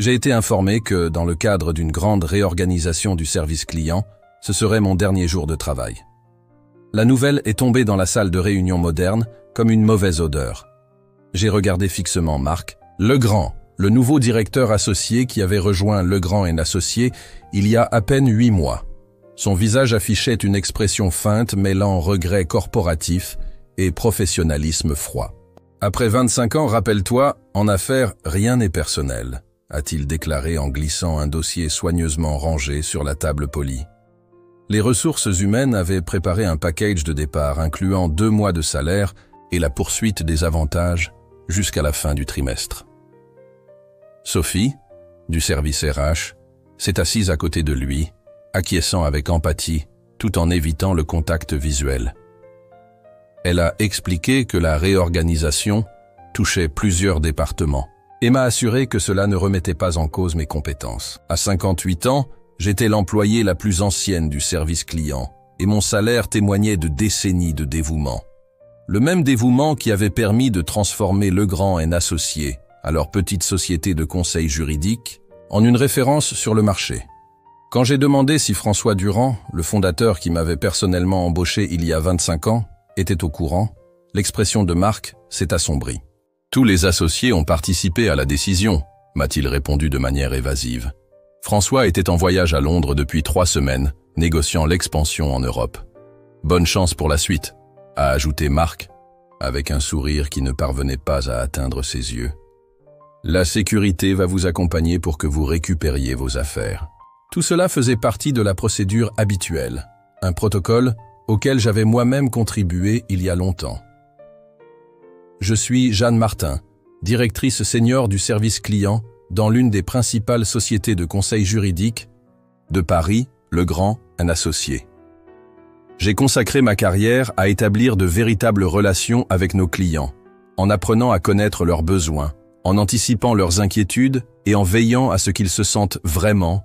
J'ai été informé que, dans le cadre d'une grande réorganisation du service client, ce serait mon dernier jour de travail. La nouvelle est tombée dans la salle de réunion moderne comme une mauvaise odeur. J'ai regardé fixement Marc, Legrand, le nouveau directeur associé qui avait rejoint Legrand & Associés il y a à peine 8 mois. Son visage affichait une expression feinte mêlant regret corporatif et professionnalisme froid. « Après 25 ans, rappelle-toi, en affaires, rien n'est personnel », a-t-il déclaré en glissant un dossier soigneusement rangé sur la table polie. Les ressources humaines avaient préparé un package de départ incluant 2 mois de salaire et la poursuite des avantages jusqu'à la fin du trimestre. Sophie, du service RH, s'est assise à côté de lui, acquiesçant avec empathie, tout en évitant le contact visuel. Elle a expliqué que la réorganisation touchait plusieurs départements et m'a assuré que cela ne remettait pas en cause mes compétences. À 58 ans, j'étais l'employée la plus ancienne du service client et mon salaire témoignait de décennies de dévouement. Le même dévouement qui avait permis de transformer Legrand & Associés, à leur petite société de conseil juridique, en une référence sur le marché. Quand j'ai demandé si François Durand, le fondateur qui m'avait personnellement embauché il y a 25 ans, était au courant, l'expression de Marc s'est assombrie. « Tous les associés ont participé à la décision », m'a-t-il répondu de manière évasive. François était en voyage à Londres depuis 3 semaines, négociant l'expansion en Europe. « Bonne chance pour la suite », a ajouté Marc, avec un sourire qui ne parvenait pas à atteindre ses yeux. « La sécurité va vous accompagner pour que vous récupériez vos affaires. » Tout cela faisait partie de la procédure habituelle, un protocole auquel j'avais moi-même contribué il y a longtemps. Je suis Jeanne Martin, directrice senior du service client dans l'une des principales sociétés de conseil juridique de Paris, Legrand & Associés. J'ai consacré ma carrière à établir de véritables relations avec nos clients, en apprenant à connaître leurs besoins, en anticipant leurs inquiétudes et en veillant à ce qu'ils se sentent vraiment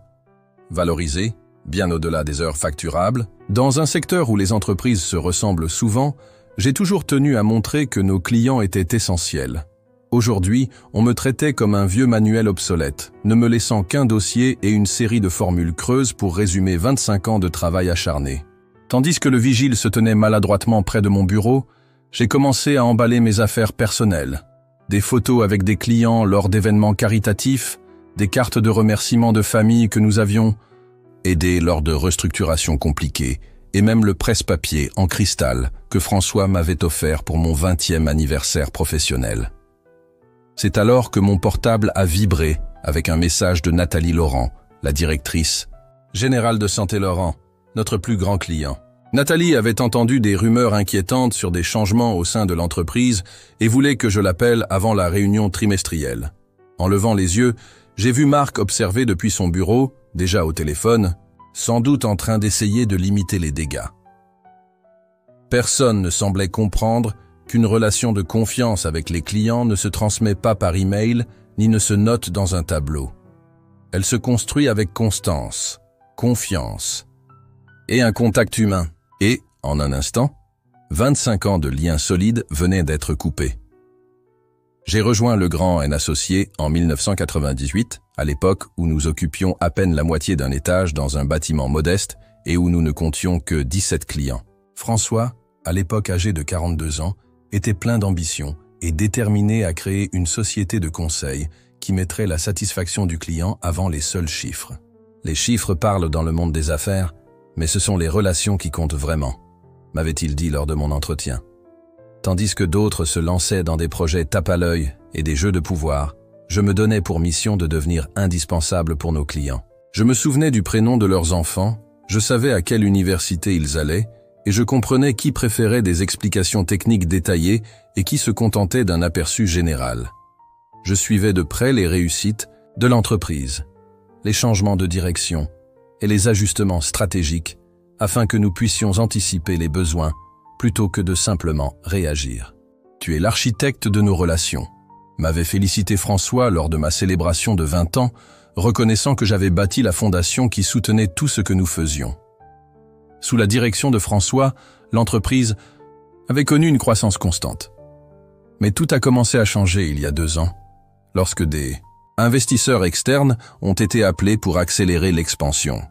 valorisés, bien au-delà des heures facturables. Dans un secteur où les entreprises se ressemblent souvent, j'ai toujours tenu à montrer que nos clients étaient essentiels. Aujourd'hui, on me traitait comme un vieux manuel obsolète, ne me laissant qu'un dossier et une série de formules creuses pour résumer 25 ans de travail acharné. Tandis que le vigile se tenait maladroitement près de mon bureau, j'ai commencé à emballer mes affaires personnelles. Des photos avec des clients lors d'événements caritatifs, des cartes de remerciements de famille que nous avions aidées lors de restructurations compliquées, et même le presse-papier en cristal que François m'avait offert pour mon 20e anniversaire professionnel. C'est alors que mon portable a vibré avec un message de Nathalie Laurent, la directrice générale de Santé Laurent, notre plus grand client. Nathalie avait entendu des rumeurs inquiétantes sur des changements au sein de l'entreprise et voulait que je l'appelle avant la réunion trimestrielle. En levant les yeux, j'ai vu Marc observer depuis son bureau, déjà au téléphone, sans doute en train d'essayer de limiter les dégâts. Personne ne semblait comprendre qu'une relation de confiance avec les clients ne se transmet pas par email ni ne se note dans un tableau. Elle se construit avec constance, confiance et un contact humain. Et, en un instant, 25 ans de liens solides venaient d'être coupés. J'ai rejoint Legrand & Associés en 1998, à l'époque où nous occupions à peine la moitié d'un étage dans un bâtiment modeste et où nous ne comptions que 17 clients. François, à l'époque âgé de 42 ans, était plein d'ambition et déterminé à créer une société de conseil qui mettrait la satisfaction du client avant les seuls chiffres. Les chiffres parlent dans le monde des affaires, mais ce sont les relations qui comptent vraiment, m'avait-il dit lors de mon entretien. Tandis que d'autres se lançaient dans des projets tape à l'œil et des jeux de pouvoir, je me donnais pour mission de devenir indispensable pour nos clients. Je me souvenais du prénom de leurs enfants, je savais à quelle université ils allaient, et je comprenais qui préférait des explications techniques détaillées et qui se contentait d'un aperçu général. Je suivais de près les réussites de l'entreprise, les changements de direction et les ajustements stratégiques afin que nous puissions anticiper les besoins plutôt que de simplement réagir. « Tu es l'architecte de nos relations », m'avait félicité François lors de ma célébration de 20 ans, reconnaissant que j'avais bâti la fondation qui soutenait tout ce que nous faisions. Sous la direction de François, l'entreprise avait connu une croissance constante. Mais tout a commencé à changer il y a 2 ans, lorsque des Investisseurs externes ont été appelés pour accélérer l'expansion.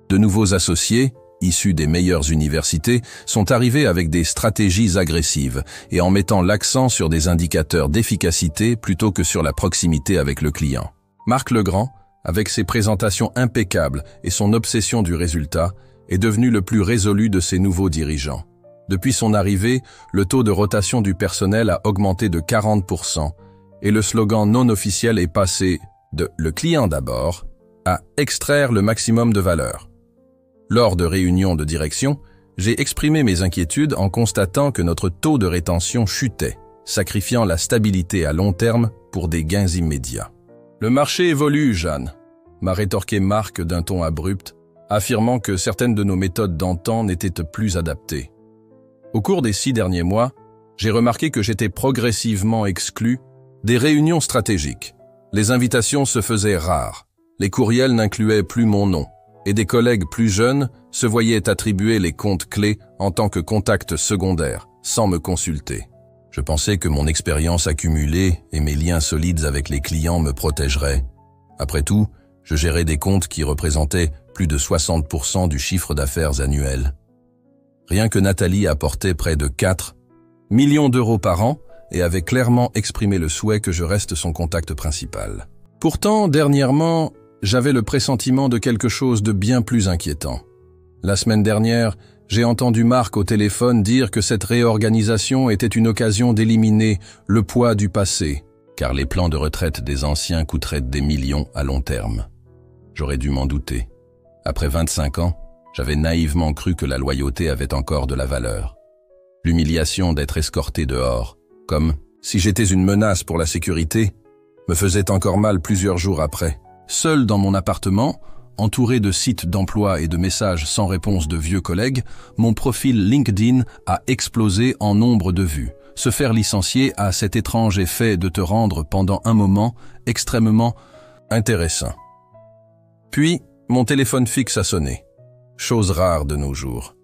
De nouveaux associés, issus des meilleures universités, sont arrivés avec des stratégies agressives et en mettant l'accent sur des indicateurs d'efficacité plutôt que sur la proximité avec le client. Marc Legrand, avec ses présentations impeccables et son obsession du résultat, est devenu le plus résolu de ces nouveaux dirigeants. Depuis son arrivée, le taux de rotation du personnel a augmenté de 40% et le slogan non officiel est passé de « le client d'abord » à « extraire le maximum de valeur ». Lors de réunions de direction, j'ai exprimé mes inquiétudes en constatant que notre taux de rétention chutait, sacrifiant la stabilité à long terme pour des gains immédiats. « Le marché évolue, Jeanne », m'a rétorqué Marc d'un ton abrupt, affirmant que certaines de nos méthodes d'antan n'étaient plus adaptées. Au cours des 6 derniers mois, j'ai remarqué que j'étais progressivement exclu des réunions stratégiques. Les invitations se faisaient rares, les courriels n'incluaient plus mon nom, et des collègues plus jeunes se voyaient attribuer les comptes clés en tant que contact secondaire, sans me consulter. Je pensais que mon expérience accumulée et mes liens solides avec les clients me protégeraient. Après tout, je gérais des comptes qui représentaient plus de 60% du chiffre d'affaires annuel. Rien que Nathalie apportait près de 4 millions d'euros par an et avait clairement exprimé le souhait que je reste son contact principal. Pourtant, dernièrement, j'avais le pressentiment de quelque chose de bien plus inquiétant. La semaine dernière, j'ai entendu Marc au téléphone dire que cette réorganisation était une occasion d'éliminer le poids du passé, car les plans de retraite des anciens coûteraient des millions à long terme. J'aurais dû m'en douter. Après 25 ans, j'avais naïvement cru que la loyauté avait encore de la valeur. L'humiliation d'être escorté dehors, comme si j'étais une menace pour la sécurité, me faisait encore mal plusieurs jours après. Seul dans mon appartement, entouré de sites d'emploi et de messages sans réponse de vieux collègues, mon profil LinkedIn a explosé en nombre de vues. Se faire licencier a cet étrange effet de te rendre pendant un moment extrêmement intéressant. Puis, mon téléphone fixe a sonné. Chose rare de nos jours.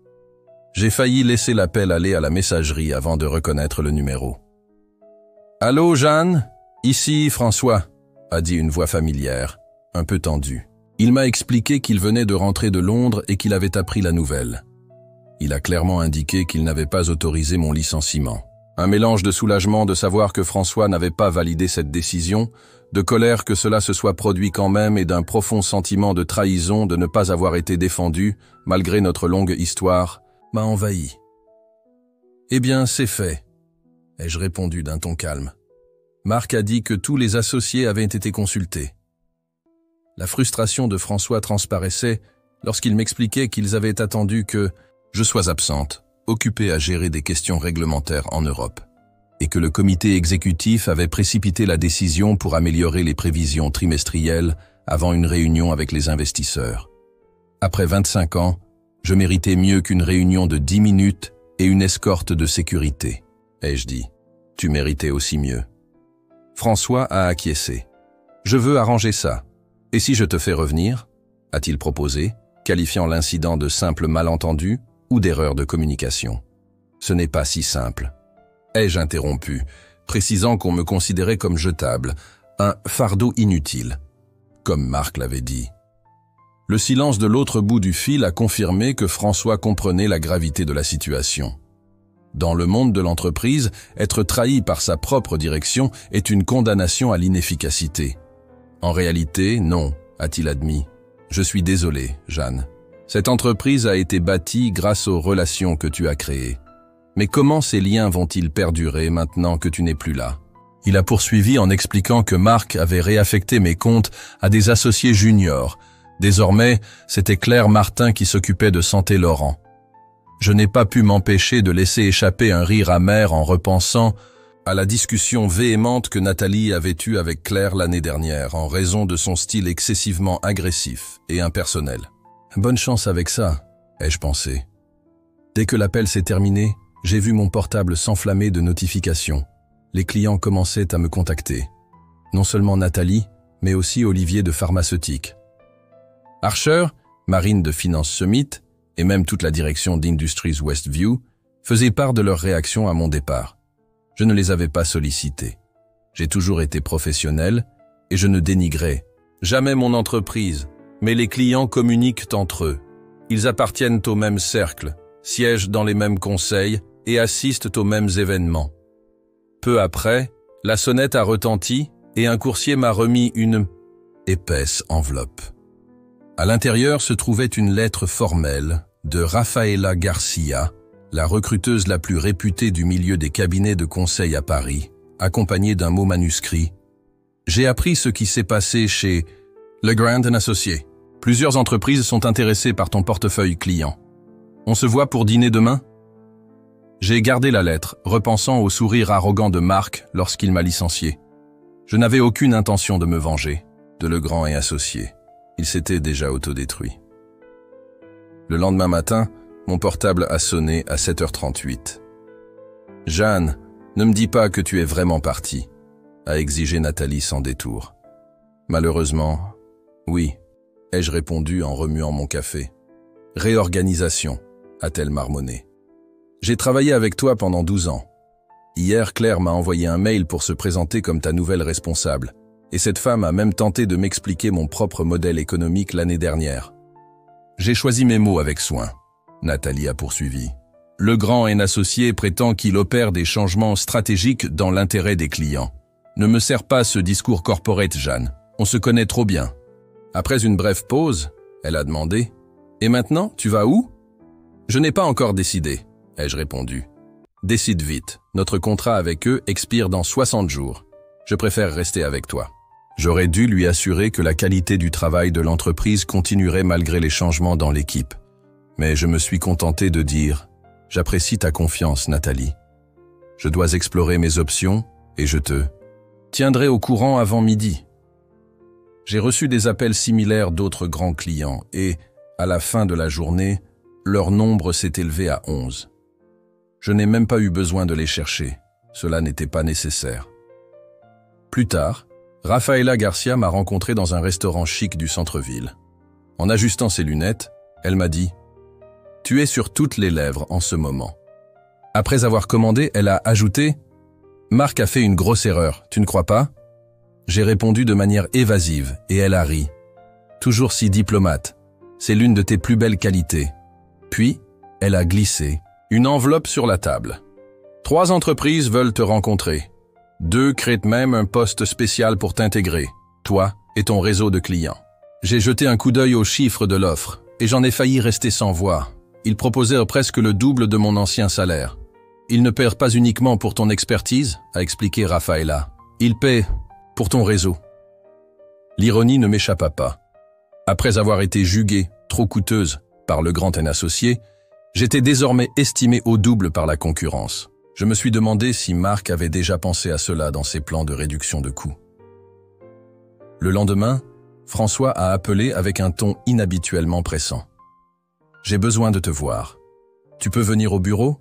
J'ai failli laisser l'appel aller à la messagerie avant de reconnaître le numéro. « Allô, Jeanne ? Ici François », a dit une voix familière, un peu tendue. Il m'a expliqué qu'il venait de rentrer de Londres et qu'il avait appris la nouvelle. Il a clairement indiqué qu'il n'avait pas autorisé mon licenciement. Un mélange de soulagement de savoir que François n'avait pas validé cette décision, de colère que cela se soit produit quand même et d'un profond sentiment de trahison de ne pas avoir été défendu, malgré notre longue histoire, m'a envahi. « Eh bien, c'est fait », ai-je répondu d'un ton calme. Marc a dit que tous les associés avaient été consultés. La frustration de François transparaissait lorsqu'il m'expliquait qu'ils avaient attendu que je sois absente, occupée à gérer des questions réglementaires en Europe, et que le comité exécutif avait précipité la décision pour améliorer les prévisions trimestrielles avant une réunion avec les investisseurs. Après 25 ans, je méritais mieux qu'une réunion de 10 minutes et une escorte de sécurité, ai-je dit. Tu méritais aussi mieux. François a acquiescé. Je veux arranger ça. Et si je te fais revenir, a-t-il proposé, qualifiant l'incident de simple malentendu ou d'erreur de communication. Ce n'est pas si simple. Ai-je interrompu, précisant qu'on me considérait comme jetable, un fardeau inutile, comme Marc l'avait dit. Le silence de l'autre bout du fil a confirmé que François comprenait la gravité de la situation. Dans le monde de l'entreprise, être trahi par sa propre direction est une condamnation à l'inefficacité. En réalité, non, a-t-il admis. Je suis désolé, Jeanne. Cette entreprise a été bâtie grâce aux relations que tu as créées. Mais comment ces liens vont-ils perdurer maintenant que tu n'es plus là? Il a poursuivi en expliquant que Marc avait réaffecté mes comptes à des associés juniors. Désormais, c'était Claire Martin qui s'occupait de Santé Laurent. Je n'ai pas pu m'empêcher de laisser échapper un rire amer en repensant à la discussion véhémente que Nathalie avait eue avec Claire l'année dernière en raison de son style excessivement agressif et impersonnel. Bonne chance avec ça, ai-je pensé. Dès que l'appel s'est terminé, j'ai vu mon portable s'enflammer de notifications. Les clients commençaient à me contacter. Non seulement Nathalie, mais aussi Olivier de Pharmaceutique. Archer, Marine de Finance Summit, et même toute la direction d'Industries Westview, faisaient part de leur réaction à mon départ. Je ne les avais pas sollicités. J'ai toujours été professionnel, Et je ne dénigrais jamais mon entreprise, mais les clients communiquent entre eux. Ils appartiennent au même cercle, siègent dans les mêmes conseils et assistent aux mêmes événements. Peu après, la sonnette a retenti et un coursier m'a remis une épaisse enveloppe. À l'intérieur se trouvait une lettre formelle de Rafaela Garcia, la recruteuse la plus réputée du milieu des cabinets de conseil à Paris, accompagnée d'un mot manuscrit. J'ai appris ce qui s'est passé chez Legrand & Associés. Plusieurs entreprises sont intéressées par ton portefeuille client. On se voit pour dîner demain? J'ai gardé la lettre, repensant au sourire arrogant de Marc lorsqu'il m'a licencié. Je n'avais aucune intention de me venger de Legrand & Associés. Il s'était déjà autodétruit. Le lendemain matin, mon portable a sonné à 7h38. « Jeanne, ne me dis pas que tu es vraiment partie », a exigé Nathalie sans détour. Malheureusement, oui, ai-je répondu en remuant mon café. « Réorganisation », a-t-elle marmonné. « J'ai travaillé avec toi pendant 12 ans. Hier, Claire m'a envoyé un mail pour se présenter comme ta nouvelle responsable, et cette femme a même tenté de m'expliquer mon propre modèle économique l'année dernière. J'ai choisi mes mots avec soin. » Nathalie a poursuivi. « Legrand & Associés prétend qu'il opère des changements stratégiques dans l'intérêt des clients. Ne me sers pas ce discours corporate, Jeanne. On se connaît trop bien. » Après une brève pause, elle a demandé « Et maintenant, tu vas où ?»« Je n'ai pas encore décidé, » ai-je répondu. « Décide vite. Notre contrat avec eux expire dans 60 jours. Je préfère rester avec toi. » J'aurais dû lui assurer que la qualité du travail de l'entreprise continuerait malgré les changements dans l'équipe. Mais je me suis contenté de dire « J'apprécie ta confiance, Nathalie. Je dois explorer mes options et je te tiendrai au courant avant midi. » J'ai reçu des appels similaires d'autres grands clients et, à la fin de la journée, leur nombre s'est élevé à 11. Je n'ai même pas eu besoin de les chercher. Cela n'était pas nécessaire. Plus tard, Rafaela Garcia m'a rencontré dans un restaurant chic du centre-ville. En ajustant ses lunettes, elle m'a dit « Tu es sur toutes les lèvres en ce moment. » Après avoir commandé, elle a ajouté « Marc a fait une grosse erreur, tu ne crois pas ?» J'ai répondu de manière évasive et elle a ri. « Toujours si diplomate, c'est l'une de tes plus belles qualités. » Puis, elle a glissé une enveloppe sur la table. « 3 entreprises veulent te rencontrer. 2 créent même un poste spécial pour t'intégrer, toi et ton réseau de clients. » J'ai jeté un coup d'œil aux chiffres de l'offre et j'en ai failli rester sans voix. Ils proposaient presque le double de mon ancien salaire. « Ils ne paient pas uniquement pour ton expertise, » a expliqué Rafaela. « Ils paient pour ton réseau. » L'ironie ne m'échappa pas. Après avoir été jugée trop coûteuse par Legrand & Associés, j'étais désormais estimé au double par la concurrence. Je me suis demandé si Marc avait déjà pensé à cela dans ses plans de réduction de coûts. Le lendemain, François a appelé avec un ton inhabituellement pressant. « J'ai besoin de te voir. Tu peux venir au bureau ? »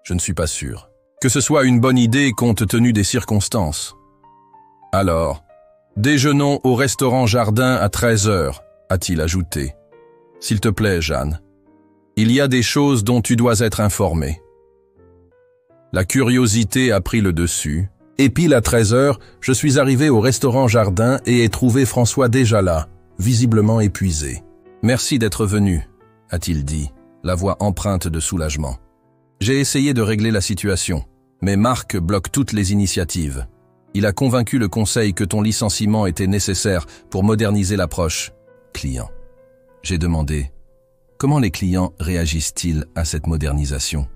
Je ne suis pas sûr que ce soit une bonne idée compte tenu des circonstances. Alors, déjeunons au restaurant Jardin à 13h, a-t-il ajouté. S'il te plaît, Jeanne. Il y a des choses dont tu dois être informée. La curiosité a pris le dessus, et pile à 13h, je suis arrivé au restaurant Jardin et ai trouvé François déjà là, visiblement épuisé. Merci d'être venu, a-t-il dit, la voix empreinte de soulagement. J'ai essayé de régler la situation, mais Marc bloque toutes les initiatives. Il a convaincu le conseil que ton licenciement était nécessaire pour moderniser l'approche client. J'ai demandé, comment les clients réagissent-ils à cette modernisation?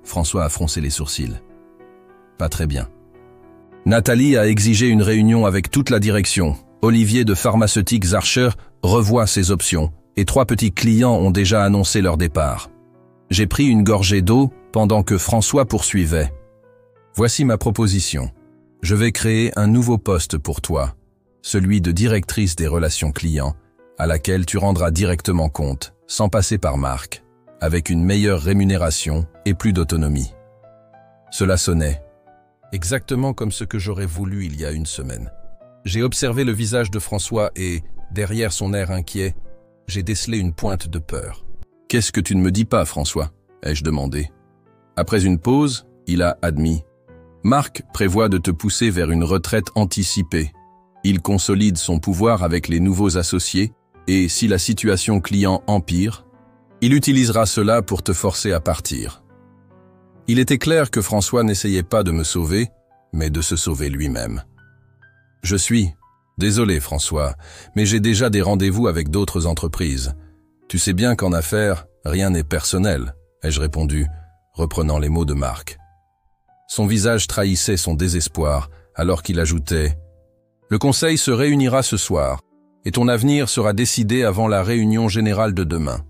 François a froncé les sourcils. Pas très bien. Nathalie a exigé une réunion avec toute la direction. Olivier de Pharmaceutiques Archer revoit ses options et 3 petits clients ont déjà annoncé leur départ. J'ai pris une gorgée d'eau pendant que François poursuivait. Voici ma proposition. Je vais créer un nouveau poste pour toi, celui de directrice des relations clients, à laquelle tu rendras directement compte, sans passer par Marc, avec une meilleure rémunération et plus d'autonomie. Cela sonnait exactement comme ce que j'aurais voulu il y a une semaine. J'ai observé le visage de François et, derrière son air inquiet, j'ai décelé une pointe de peur. « Qu'est-ce que tu ne me dis pas, François ?» ai-je demandé. Après une pause, il a admis. « Marc prévoit de te pousser vers une retraite anticipée. Il consolide son pouvoir avec les nouveaux associés et si la situation client empire, il utilisera cela pour te forcer à partir. Il était clair que François n'essayait pas de me sauver, mais de se sauver lui-même. Je suis désolé, François, mais j'ai déjà des rendez-vous avec d'autres entreprises. Tu sais bien qu'en affaires, rien n'est personnel, ai-je répondu, reprenant les mots de Marc. Son visage trahissait son désespoir, alors qu'il ajoutait « Le conseil se réunira ce soir, et ton avenir sera décidé avant la réunion générale de demain. »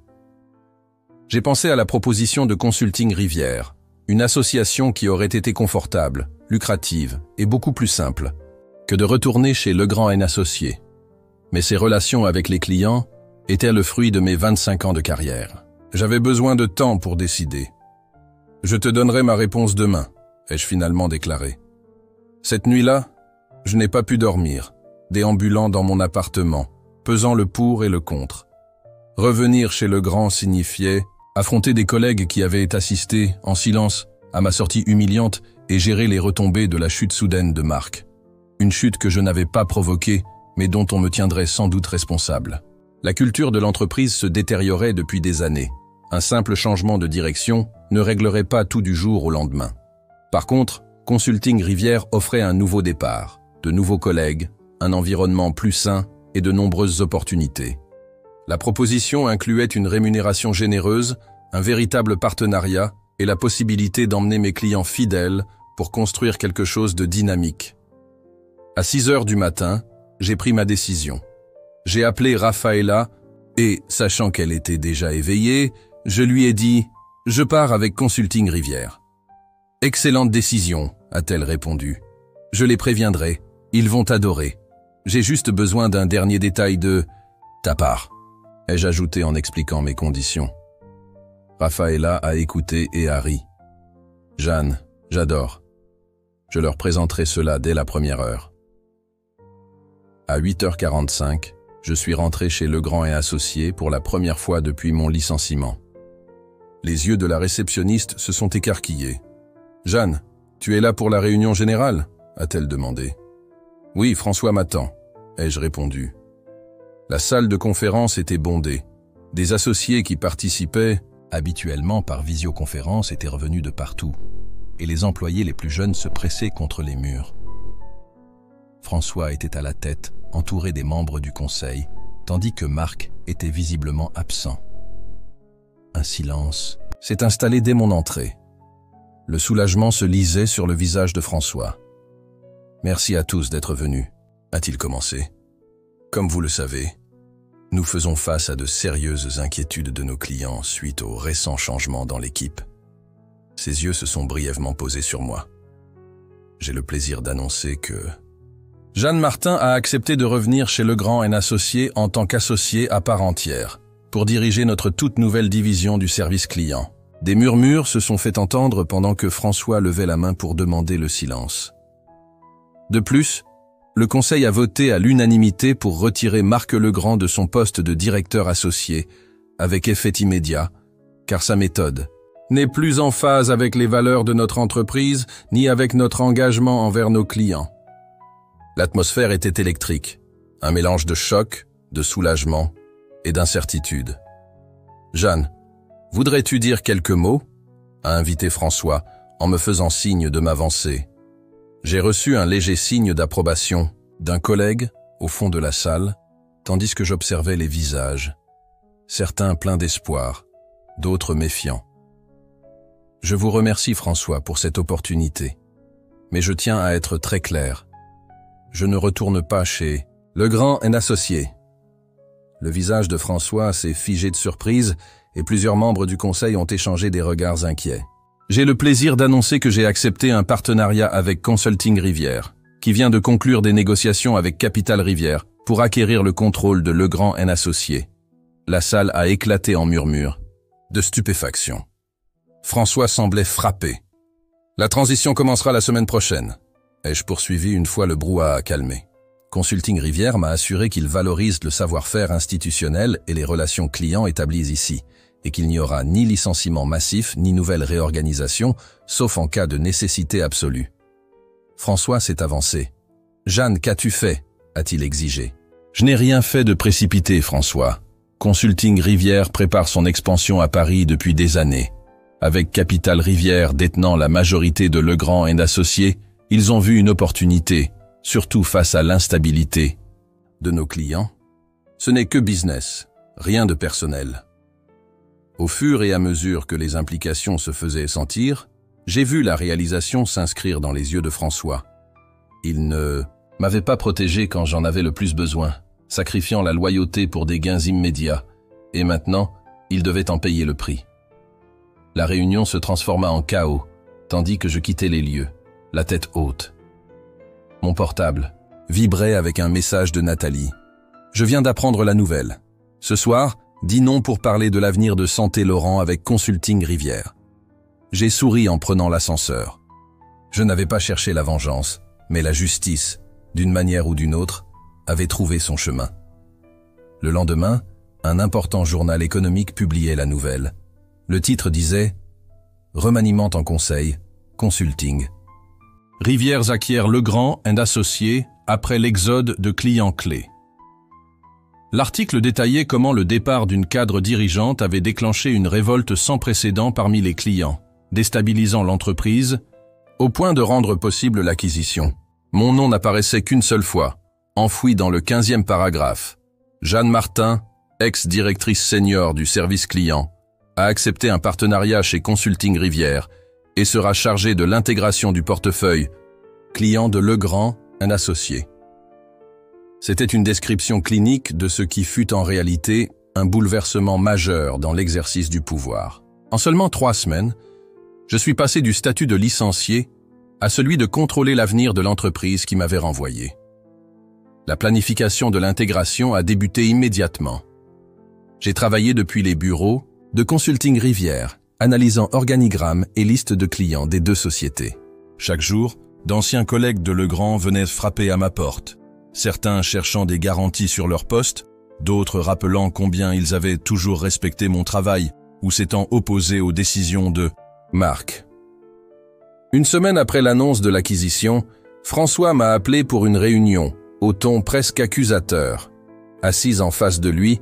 J'ai pensé à la proposition de Consulting Rivière, une association qui aurait été confortable, lucrative et beaucoup plus simple que de retourner chez Legrand & Associés. Mais ces relations avec les clients étaient le fruit de mes 25 ans de carrière. J'avais besoin de temps pour décider. « Je te donnerai ma réponse demain », ai-je finalement déclaré. Cette nuit-là, je n'ai pas pu dormir, déambulant dans mon appartement, pesant le pour et le contre. Revenir chez Legrand signifiait affronter des collègues qui avaient assisté, en silence, à ma sortie humiliante et gérer les retombées de la chute soudaine de Marc. Une chute que je n'avais pas provoquée, mais dont on me tiendrait sans doute responsable. La culture de l'entreprise se détériorait depuis des années. Un simple changement de direction ne réglerait pas tout du jour au lendemain. Par contre, Consulting Rivière offrait un nouveau départ, de nouveaux collègues, un environnement plus sain et de nombreuses opportunités. La proposition incluait une rémunération généreuse, un véritable partenariat et la possibilité d'emmener mes clients fidèles pour construire quelque chose de dynamique. À 6 heures du matin, j'ai pris ma décision. J'ai appelé Rafaela et, sachant qu'elle était déjà éveillée, je lui ai dit « Je pars avec Consulting Rivière ». « Excellente décision », a-t-elle répondu. « Je les préviendrai, ils vont t'adorer. J'ai juste besoin d'un dernier détail de ta part », ai-je ajouté en expliquant mes conditions. Rafaela a écouté et a ri. « Jeanne, j'adore. Je leur présenterai cela dès la première heure. » À 8h45, je suis rentré chez Legrand & Associés pour la première fois depuis mon licenciement. Les yeux de la réceptionniste se sont écarquillés. « Jeanne, tu es là pour la réunion générale ?» a-t-elle demandé. « Oui, François m'attend », ai-je répondu. La salle de conférence était bondée. Des associés qui participaient, habituellement par visioconférence, étaient revenus de partout, et les employés les plus jeunes se pressaient contre les murs. François était à la tête, entouré des membres du conseil, tandis que Marc était visiblement absent. Un silence s'est installé dès mon entrée. Le soulagement se lisait sur le visage de François. « Merci à tous d'être venus », a-t-il commencé. « Comme vous le savez, nous faisons face à de sérieuses inquiétudes de nos clients suite aux récents changements dans l'équipe. » Ses yeux se sont brièvement posés sur moi. J'ai le plaisir d'annoncer que Jeanne Martin a accepté de revenir chez Legrand & Associés en tant qu'associée à part entière, pour diriger notre toute nouvelle division du service client. Des murmures se sont fait entendre pendant que François levait la main pour demander le silence. De plus, le conseil a voté à l'unanimité pour retirer Marc Legrand de son poste de directeur associé, avec effet immédiat, car sa méthode n'est plus en phase avec les valeurs de notre entreprise ni avec notre engagement envers nos clients. L'atmosphère était électrique, un mélange de choc, de soulagement et d'incertitude. « Jeanne, voudrais-tu dire quelques mots ?» a invité François en me faisant signe de m'avancer. J'ai reçu un léger signe d'approbation d'un collègue au fond de la salle, tandis que j'observais les visages, certains pleins d'espoir, d'autres méfiants. « Je vous remercie François pour cette opportunité, mais je tiens à être très clair. Je ne retourne pas chez Legrand & Associés. » Le visage de François s'est figé de surprise et plusieurs membres du conseil ont échangé des regards inquiets. J'ai le plaisir d'annoncer que j'ai accepté un partenariat avec Consulting Rivière, qui vient de conclure des négociations avec Capital Rivière pour acquérir le contrôle de Legrand & Associés. La salle a éclaté en murmures, de stupéfaction. François semblait frappé. « La transition commencera la semaine prochaine », ai-je poursuivi une fois le brouhaha calmé. Consulting Rivière m'a assuré qu'il valorise le savoir-faire institutionnel et les relations clients établies ici, et qu'il n'y aura ni licenciement massif ni nouvelle réorganisation, sauf en cas de nécessité absolue. François s'est avancé. « Jeanne, qu'as-tu fait » a-t-il exigé. Je n'ai rien fait de précipité, François. Consulting Rivière prépare son expansion à Paris depuis des années. Avec Capital Rivière détenant la majorité de Legrand & Associés, ils ont vu une opportunité, surtout face à l'instabilité de nos clients. Ce n'est que business, rien de personnel. Au fur et à mesure que les implications se faisaient sentir, j'ai vu la réalisation s'inscrire dans les yeux de François. Il ne m'avait pas protégé quand j'en avais le plus besoin, sacrifiant la loyauté pour des gains immédiats, et maintenant, il devait en payer le prix. La réunion se transforma en chaos, tandis que je quittais les lieux, la tête haute. Mon portable vibrait avec un message de Nathalie. Je viens d'apprendre la nouvelle. Ce soir, dis non pour parler de l'avenir de Santé Laurent avec Consulting Rivière. J'ai souri en prenant l'ascenseur. Je n'avais pas cherché la vengeance, mais la justice, d'une manière ou d'une autre, avait trouvé son chemin. Le lendemain, un important journal économique publiait la nouvelle. Le titre disait « Remaniement en conseil, consulting. Rivières acquiert Legrand & Associés après l'exode de clients clés. » L'article détaillait comment le départ d'une cadre dirigeante avait déclenché une révolte sans précédent parmi les clients, déstabilisant l'entreprise, au point de rendre possible l'acquisition. Mon nom n'apparaissait qu'une seule fois, enfoui dans le 15e paragraphe. Jeanne Martin, ex-directrice senior du service client, a accepté un partenariat chez Consulting Rivière et sera chargée de l'intégration du portefeuille client de Legrand & Associés. C'était une description clinique de ce qui fut en réalité un bouleversement majeur dans l'exercice du pouvoir. En seulement 3 semaines, je suis passé du statut de licencié à celui de contrôler l'avenir de l'entreprise qui m'avait renvoyé. La planification de l'intégration a débuté immédiatement. J'ai travaillé depuis les bureaux de Consulting Rivière, analysant organigrammes et listes de clients des 2 sociétés. Chaque jour, d'anciens collègues de Legrand venaient frapper à ma porte, certains cherchant des garanties sur leur poste, d'autres rappelant combien ils avaient toujours respecté mon travail ou s'étant opposés aux décisions de Marc. Une semaine après l'annonce de l'acquisition, François m'a appelé pour une réunion, au ton presque accusateur. Assis en face de lui,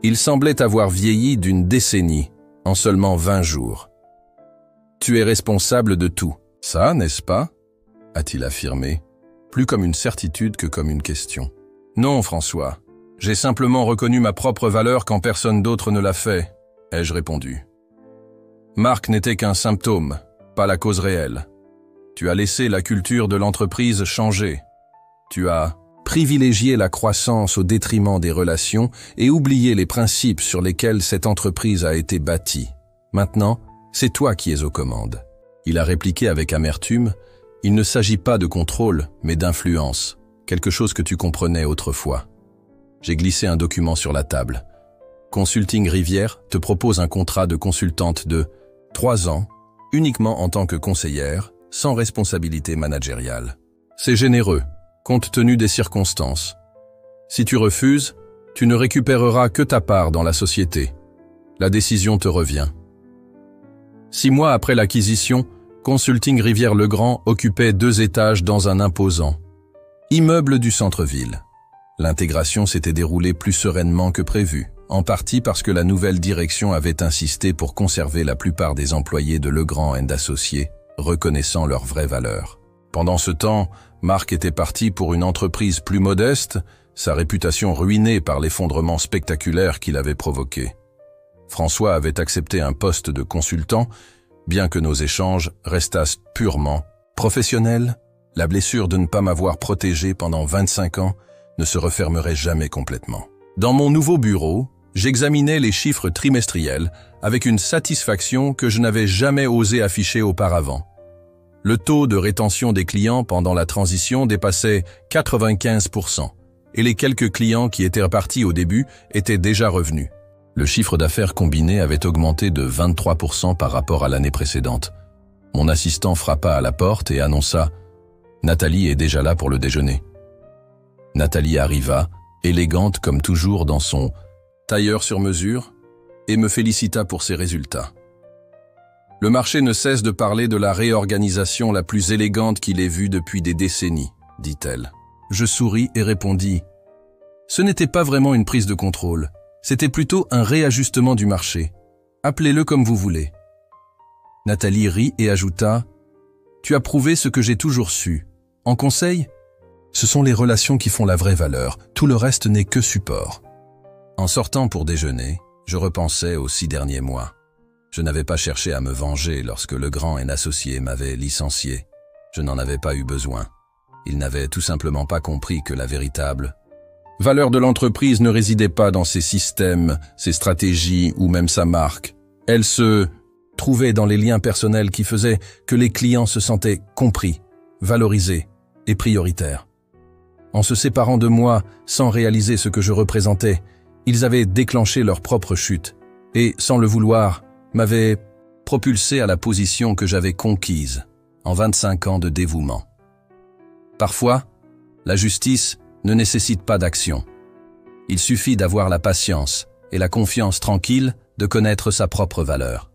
il semblait avoir vieilli d'une décennie, en seulement 20 jours. « Tu es responsable de tout, ça, n'est-ce pas ?» a-t-il affirmé, plus comme une certitude que comme une question. « Non, François, j'ai simplement reconnu ma propre valeur quand personne d'autre ne l'a fait, » ai-je répondu. Marc n'était qu'un symptôme, pas la cause réelle. Tu as laissé la culture de l'entreprise changer. Tu as privilégié la croissance au détriment des relations et oublié les principes sur lesquels cette entreprise a été bâtie. Maintenant, c'est toi qui es aux commandes. Il a répliqué avec amertume, il ne s'agit pas de contrôle, mais d'influence, quelque chose que tu comprenais autrefois. J'ai glissé un document sur la table. Consulting Rivière te propose un contrat de consultante de 3 ans, uniquement en tant que conseillère, sans responsabilité managériale. C'est généreux, compte tenu des circonstances. Si tu refuses, tu ne récupéreras que ta part dans la société. La décision te revient. 6 mois après l'acquisition, Consulting Rivière Legrand occupait 2 étages dans un imposant immeuble du centre-ville. L'intégration s'était déroulée plus sereinement que prévu, en partie parce que la nouvelle direction avait insisté pour conserver la plupart des employés de Legrand & Associés, reconnaissant leur vraie valeur. Pendant ce temps, Marc était parti pour une entreprise plus modeste, sa réputation ruinée par l'effondrement spectaculaire qu'il avait provoqué. François avait accepté un poste de consultant, bien que nos échanges restassent purement professionnels. La blessure de ne pas m'avoir protégé pendant 25 ans ne se refermerait jamais complètement. Dans mon nouveau bureau, j'examinais les chiffres trimestriels avec une satisfaction que je n'avais jamais osé afficher auparavant. Le taux de rétention des clients pendant la transition dépassait 95% et les quelques clients qui étaient repartis au début étaient déjà revenus. Le chiffre d'affaires combiné avait augmenté de 23% par rapport à l'année précédente. Mon assistant frappa à la porte et annonça « Nathalie est déjà là pour le déjeuner ». Nathalie arriva, élégante comme toujours dans son tailleur sur mesure, et me félicita pour ses résultats. Le marché ne cesse de parler de la réorganisation la plus élégante qu'il ait vue depuis des décennies, dit-elle. Je souris et répondis « Ce n'était pas vraiment une prise de contrôle, c'était plutôt un réajustement du marché. Appelez-le comme vous voulez. » Nathalie rit et ajouta « Tu as prouvé ce que j'ai toujours su. En conseil, ce sont les relations qui font la vraie valeur, tout le reste n'est que support. » En sortant pour déjeuner, je repensais aux 6 derniers mois. Je n'avais pas cherché à me venger lorsque Legrand et associé m'avaient licencié. Je n'en avais pas eu besoin. Ils n'avaient tout simplement pas compris que la véritable valeur de l'entreprise ne résidait pas dans ses systèmes, ses stratégies ou même sa marque. Elle se trouvait dans les liens personnels qui faisaient que les clients se sentaient compris, valorisés et prioritaires. En se séparant de moi sans réaliser ce que je représentais, ils avaient déclenché leur propre chute et, sans le vouloir, m'avaient propulsé à la position que j'avais conquise en 25 ans de dévouement. Parfois, la justice ne nécessite pas d'action. Il suffit d'avoir la patience et la confiance tranquille de connaître sa propre valeur.